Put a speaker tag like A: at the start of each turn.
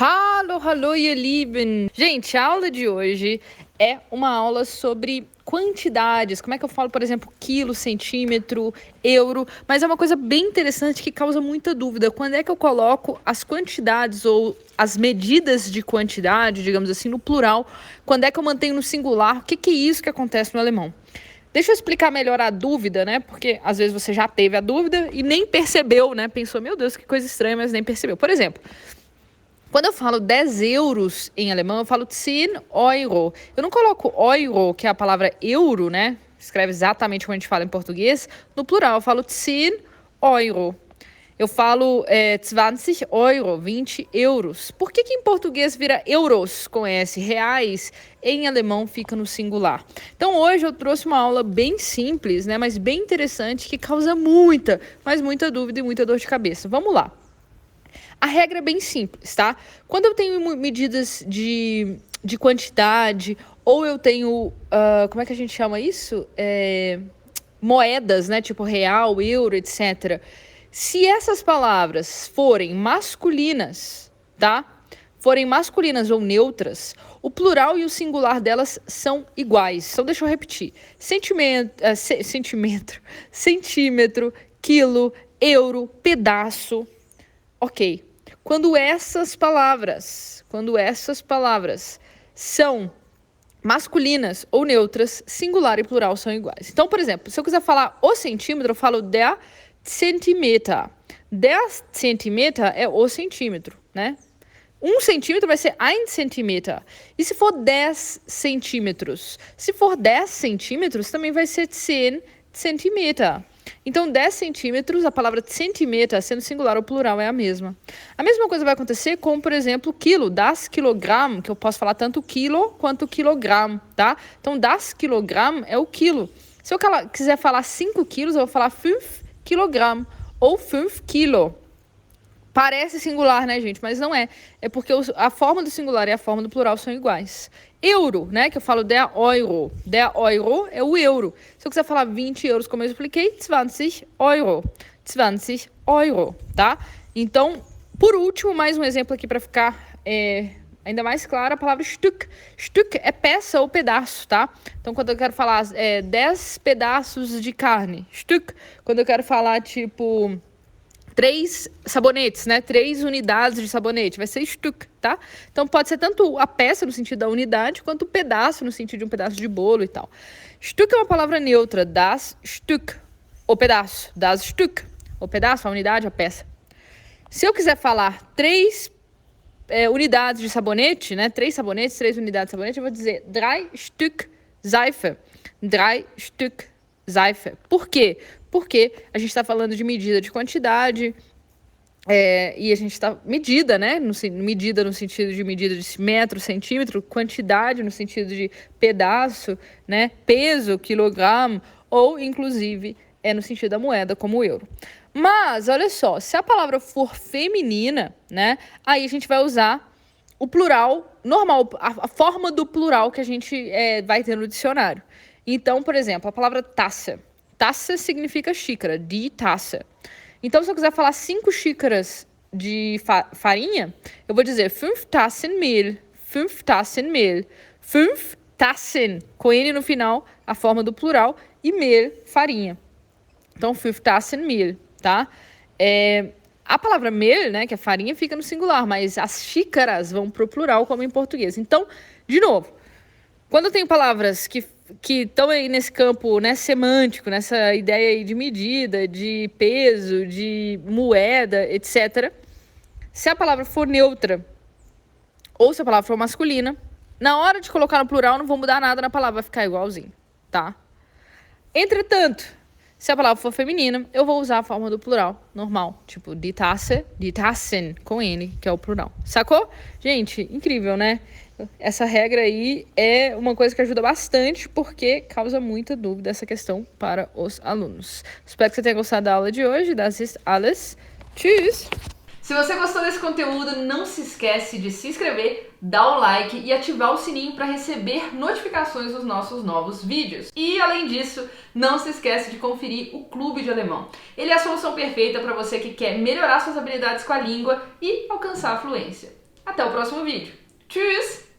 A: Hallo, hallo, ihr Lieben! Gente, a aula de hoje é uma aula sobre quantidades. Como é que eu falo, por exemplo, quilo, centímetro, euro? Mas é uma coisa bem interessante que causa muita dúvida. Quando é que eu coloco as quantidades ou as medidas de quantidade, digamos assim, no plural? Quando é que eu mantenho no singular? O que é isso que acontece no alemão? Deixa eu explicar melhor a dúvida, né? Porque às vezes você já teve a dúvida e nem percebeu, né? Pensou, meu Deus, que coisa estranha, mas nem percebeu. Por exemplo, quando eu falo 10 euros em alemão, eu falo 10 Euro. Eu não coloco Euro, que é a palavra euro, né? Escreve exatamente como a gente fala em português. No plural, eu falo 10 Euro. Eu falo 20 Euro, 20 euros. Por que em português vira euros com S, reais? Em alemão fica no singular. Então hoje eu trouxe uma aula bem simples, né? Mas bem interessante, que causa muita, mas muita dúvida e muita dor de cabeça. Vamos lá. A regra é bem simples, tá? Quando eu tenho medidas de quantidade, ou eu tenho, como é que a gente chama isso? Moedas, né? Tipo real, euro, etc. Se essas palavras forem masculinas, tá? Forem masculinas ou neutras, o plural e o singular delas são iguais. Então, deixa eu repetir. Centímetro, quilo, euro, pedaço. Ok. Quando essas palavras são masculinas ou neutras, singular e plural são iguais. Então, por exemplo, se eu quiser falar o centímetro, eu falo der Zentimeter. Der Zentimeter é o centímetro, né? 1 centímetro vai ser 1 cm. E se for 10 centímetros? Se for 10 centímetros, também vai ser 10 centímetros. Então, 10 centímetros, a palavra centímetro, sendo singular ou plural, é a mesma. A mesma coisa vai acontecer com, por exemplo, quilo, das quilogram, que eu posso falar tanto quilo quanto quilogram, tá? Então, das quilogram é o quilo. Se eu quiser falar 5 quilos, eu vou falar 5 quilogram ou 5 quilo. Parece singular, né, gente? Mas não é. É porque a forma do singular e a forma do plural são iguais. Euro, né? Que eu falo der Euro. Der Euro é o euro. Se eu quiser falar 20 euros, como eu expliquei, 20 Euro. 20 Euro, tá? Então, por último, mais um exemplo aqui para ficar ainda mais claro, a palavra Stück. Stück é peça ou pedaço, tá? Então, quando eu quero falar 10 pedaços de carne, Stück. Quando eu quero falar, tipo, 3 sabonetes, né? 3 unidades de sabonete, vai ser Stück, tá? Então pode ser tanto a peça no sentido da unidade, quanto o pedaço no sentido de um pedaço de bolo e tal. Stück é uma palavra neutra, das Stück, o pedaço, das Stück, o pedaço, a unidade, a peça. Se eu quiser falar 3 unidades de sabonete, né? 3 sabonetes, 3 unidades de sabonete, eu vou dizer 3 Stück Seife. 3 Stück Seife. Por quê? Porque a gente está falando de medida de quantidade e a gente está medida, né? Medida no sentido de medida de metro, centímetro, quantidade no sentido de pedaço, né? Peso, quilograma, ou inclusive no sentido da moeda, como o euro. Mas, olha só, se a palavra for feminina, né? Aí a gente vai usar o plural normal, a forma do plural que a gente vai ter no dicionário. Então, por exemplo, a palavra taça. Taça significa xícara, die Tasse. Então, se eu quiser falar 5 xícaras de farinha, eu vou dizer 5 Tassen Mehl. 5 Tassen Mehl. 5 Tassen, com N no final, a forma do plural, e Mehl, farinha. Então, 5 Tassen Mehl, tá? A palavra Mehl, né, que é farinha, fica no singular, mas as xícaras vão pro plural, como em português. Então, de novo, quando eu tenho palavras que estão aí nesse campo, né, semântico, nessa ideia aí de medida, de peso, de moeda, etc. Se a palavra for neutra ou se a palavra for masculina, na hora de colocar no plural não vou mudar nada na palavra, vai ficar igualzinho, tá? Entretanto, se a palavra for feminina, eu vou usar a forma do plural, normal. Tipo, die Tasse, die Tassen, com N, que é o plural. Sacou? Gente, incrível, né? Essa regra aí é uma coisa que ajuda bastante, porque causa muita dúvida essa questão para os alunos. Espero que você tenha gostado da aula de hoje. Das ist alles. Tschüss! Se você gostou desse conteúdo, não se esquece de se inscrever, dar o like e ativar o sininho para receber notificações dos nossos novos vídeos. E além disso, não se esquece de conferir o Clube de Alemão. Ele é a solução perfeita para você que quer melhorar suas habilidades com a língua e alcançar a fluência. Até o próximo vídeo. Tschüss!